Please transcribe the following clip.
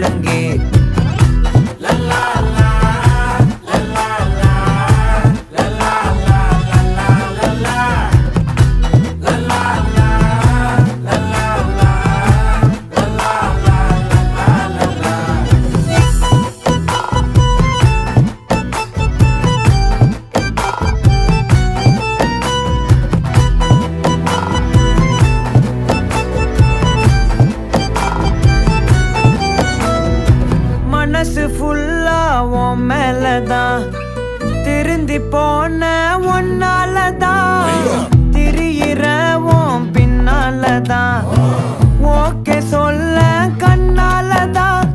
முழங்கே. மனசு ஃபுல்லா உன் மேலதான், திருந்தி போன ஒன்னாலதான், திரியிற உன் பின்னாலதான், ஓகே சொல்ல கண்ணாலதான்,